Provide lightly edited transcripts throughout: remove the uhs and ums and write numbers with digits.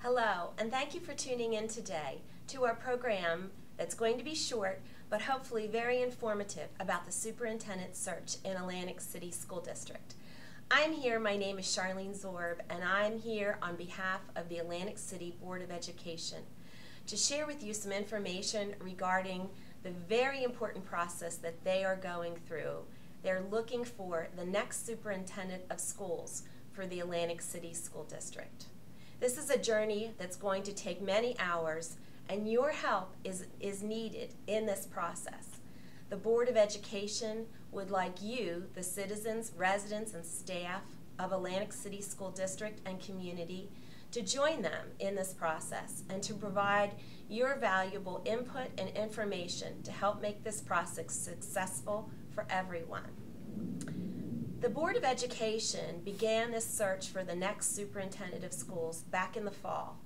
Hello, and thank you for tuning in today to our program that's going to be short, but hopefully very informative about the superintendent search in Atlantic City School District. I'm here, my name is Charlene Zorb, and I'm here on behalf of the Atlantic City Board of Education to share with you some information regarding the very important process that they are going through. They're looking for the next superintendent of schools for the Atlantic City School District. This is a journey that's going to take many hours, and your help is needed in this process. The Board of Education would like you, the citizens, residents, and staff of Atlantic City School District and community, to join them in this process and to provide your valuable input and information to help make this process successful for everyone. The Board of Education began this search for the next superintendent of schools back in the fall.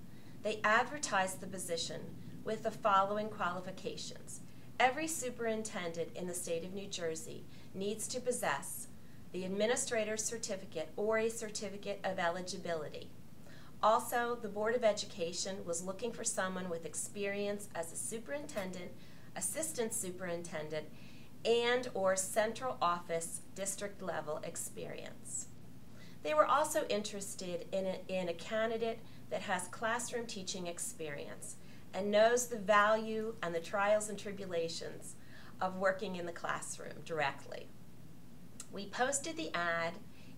They advertised the position with the following qualifications. Every superintendent in the state of New Jersey needs to possess the administrator's certificate or a certificate of eligibility. Also, the Board of Education was looking for someone with experience as a superintendent, assistant superintendent, and or central office district level experience. They were also interested in a candidate that has classroom teaching experience and knows the value and the trials and tribulations of working in the classroom directly. We posted the ad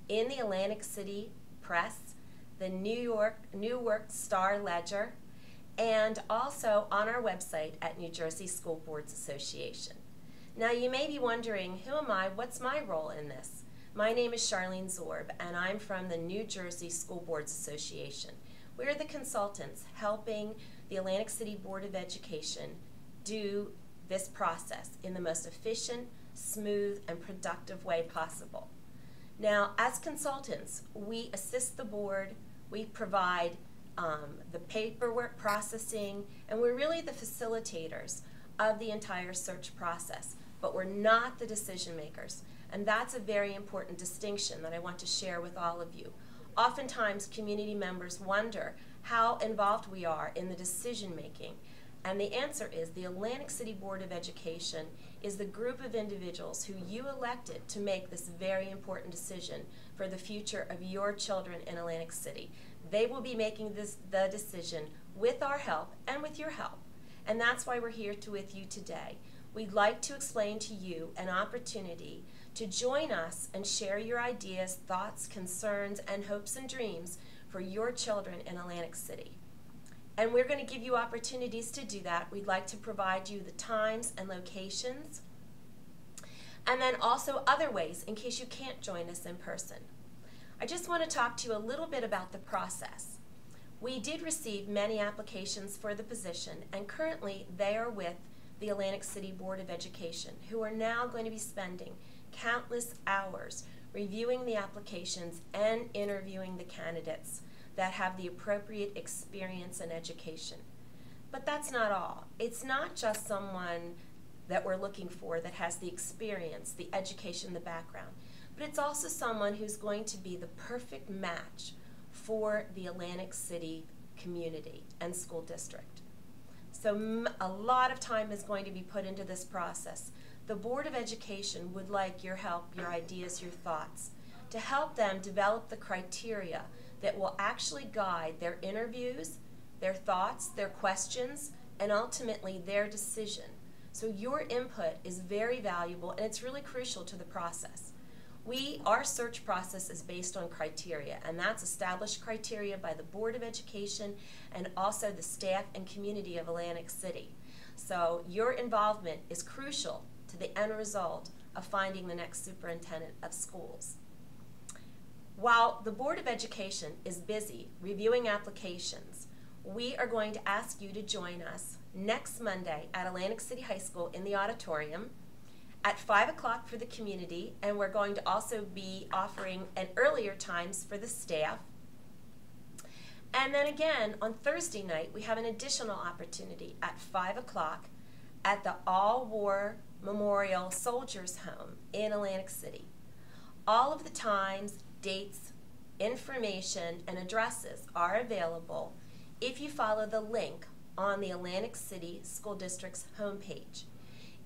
in the Atlantic City Press, the Newark Star Ledger, and also on our website at New Jersey School Boards Association. Now you may be wondering, who am I? What's my role in this? My name is Charlene Zorb, and I'm from the New Jersey School Boards Association. We're the consultants helping the Atlantic City Board of Education do this process in the most efficient, smooth, and productive way possible. Now, as consultants, we assist the board, we provide the paperwork processing, and we're really the facilitators of the entire search process, but we're not the decision makers. And that's a very important distinction that I want to share with all of you. Oftentimes, community members wonder how involved we are in the decision making. And the answer is the Atlantic City Board of Education is the group of individuals who you elected to make this very important decision for the future of your children in Atlantic City. They will be making the decision with our help and with your help. And that's why we're here with you today. We'd like to explain to you an opportunity to join us and share your ideas, thoughts, concerns, and hopes and dreams for your children in Atlantic City. And we're going to give you opportunities to do that. We'd like to provide you the times and locations, and then also other ways in case you can't join us in person. I just want to talk to you a little bit about the process. We did receive many applications for the position, and currently they are with the Atlantic City Board of Education, who are now going to be spending countless hours reviewing the applications and interviewing the candidates that have the appropriate experience and education. But that's not all. It's not just someone that we're looking for that has the experience, the education, the background, but it's also someone who's going to be the perfect match for the Atlantic City community and school district. So a lot of time is going to be put into this process. The Board of Education would like your help, your ideas, your thoughts, to help them develop the criteria that will actually guide their interviews, their thoughts, their questions, and ultimately their decision. So your input is very valuable, and it's really crucial to the process. Our search process is based on criteria, and that's established criteria by the Board of Education and also the staff and community of Atlantic City. So your involvement is crucial to the end result of finding the next superintendent of schools. While the Board of Education is busy reviewing applications, we are going to ask you to join us next Monday at Atlantic City High School in the auditorium at 5 o'clock for the community, and we're going to also be offering an earlier times for the staff. And then again, on Thursday night, we have an additional opportunity at 5 o'clock at the All-War Memorial Soldiers Home in Atlantic City. All of the times, dates, information, and addresses are available if you follow the link on the Atlantic City School District's homepage.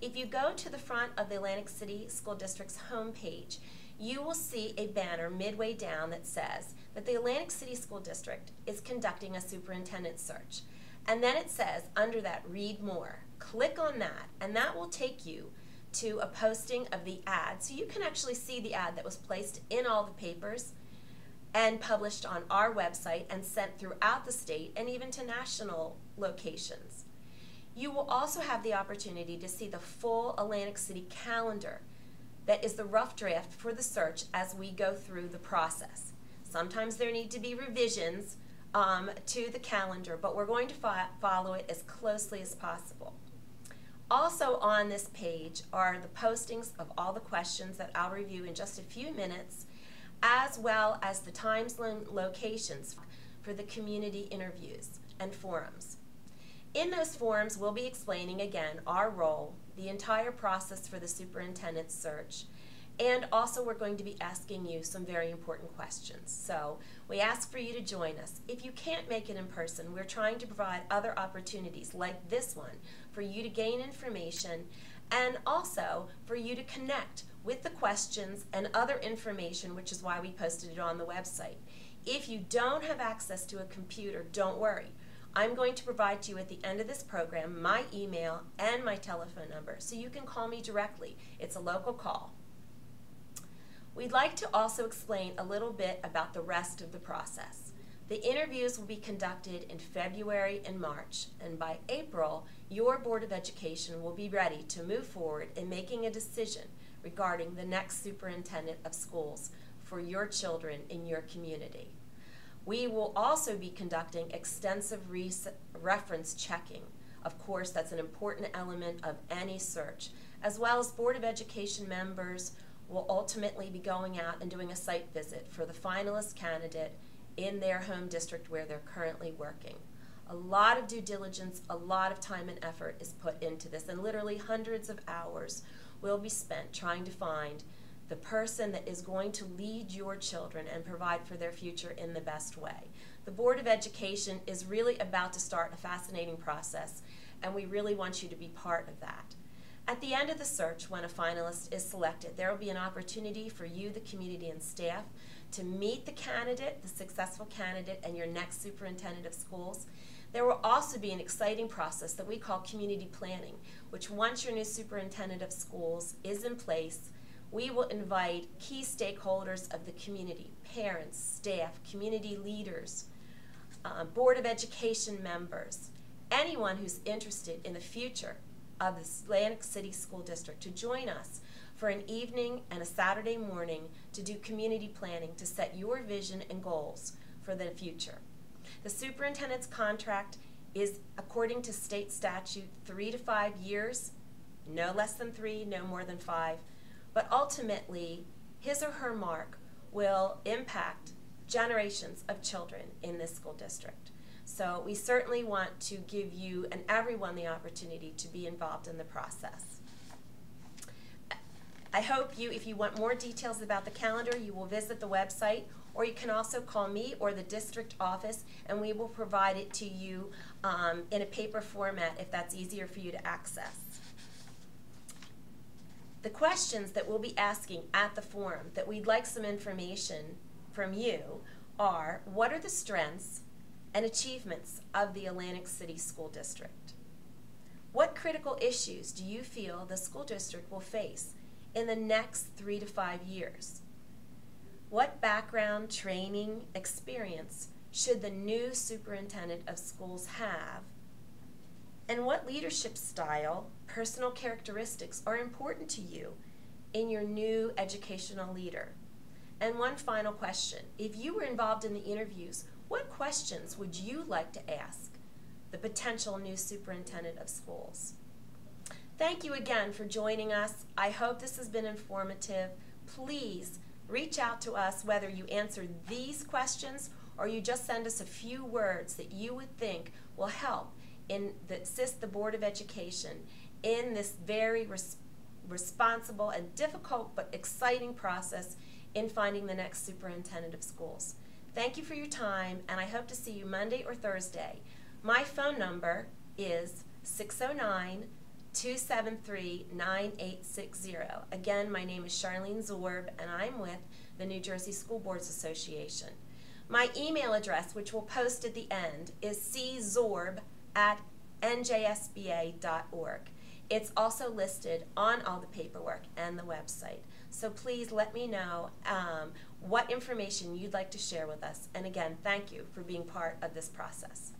If you go to the front of the Atlantic City School District's homepage, you will see a banner midway down that says that the Atlantic City School District is conducting a superintendent search. And then it says under that, read more. Click on that, and that will take you to a posting of the ad. So you can actually see the ad that was placed in all the papers and published on our website and sent throughout the state and even to national locations. You will also have the opportunity to see the full Atlantic City calendar that is the rough draft for the search as we go through the process. Sometimes there need to be revisions to the calendar, but we're going to follow it as closely as possible. Also on this page are the postings of all the questions that I'll review in just a few minutes, as well as the times and locations for the community interviews and forums. In those forums, we'll be explaining again our role, the entire process for the superintendent search, and also we're going to be asking you some very important questions. So we ask for you to join us. If you can't make it in person, we're trying to provide other opportunities like this one for you to gain information and also for you to connect with the questions and other information, which is why we posted it on the website. If you don't have access to a computer, don't worry. I'm going to provide to you at the end of this program my email and my telephone number so you can call me directly. It's a local call. We'd like to also explain a little bit about the rest of the process. The interviews will be conducted in February and March, and by April, your Board of Education will be ready to move forward in making a decision regarding the next superintendent of schools for your children in your community. We will also be conducting extensive reference checking. Of course, that's an important element of any search, as well as Board of Education members will ultimately be going out and doing a site visit for the finalist candidate in their home district where they're currently working. A lot of due diligence, a lot of time and effort is put into this, and literally hundreds of hours will be spent trying to find the person that is going to lead your children and provide for their future in the best way. The Board of Education is really about to start a fascinating process, and we really want you to be part of that. At the end of the search, when a finalist is selected, there will be an opportunity for you, the community and staff, to meet the candidate, the successful candidate, and your next superintendent of schools. There will also be an exciting process that we call community planning, which once your new superintendent of schools is in place, we will invite key stakeholders of the community, parents, staff, community leaders, Board of Education members, anyone who's interested in the future of the Atlantic City School District to join us for an evening and a Saturday morning to do community planning to set your vision and goals for the future. The superintendent's contract is, according to state statute, 3 to 5 years, no less than 3, no more than 5, but ultimately his or her mark will impact generations of children in this school district. So we certainly want to give you and everyone the opportunity to be involved in the process. I hope you, if you want more details about the calendar, you will visit the website, or you can also call me or the district office, and we will provide it to you in a paper format if that's easier for you to access. The questions that we'll be asking at the forum that we'd like some information from you are, what are the strengths and achievements of the Atlantic City School District? What critical issues do you feel the school district will face in the next 3 to 5 years? What background, training, experience should the new superintendent of schools have? And what leadership style, personal characteristics are important to you in your new educational leader? And one final question, if you were involved in the interviews, what questions would you like to ask the potential new superintendent of schools? Thank you again for joining us. I hope this has been informative. Please reach out to us whether you answer these questions or you just send us a few words that you would think will help assist the Board of Education in this very responsible and difficult but exciting process in finding the next superintendent of schools. Thank you for your time, and I hope to see you Monday or Thursday My phone number is 609-273-9860. Again, my name is Charlene Zorb, and I'm with the New Jersey School Boards Association. My email address, which we'll post at the end, is czorb@njsba.org. It's also listed on all the paperwork and the website. So please let me know what information you'd like to share with us. And again, thank you for being part of this process.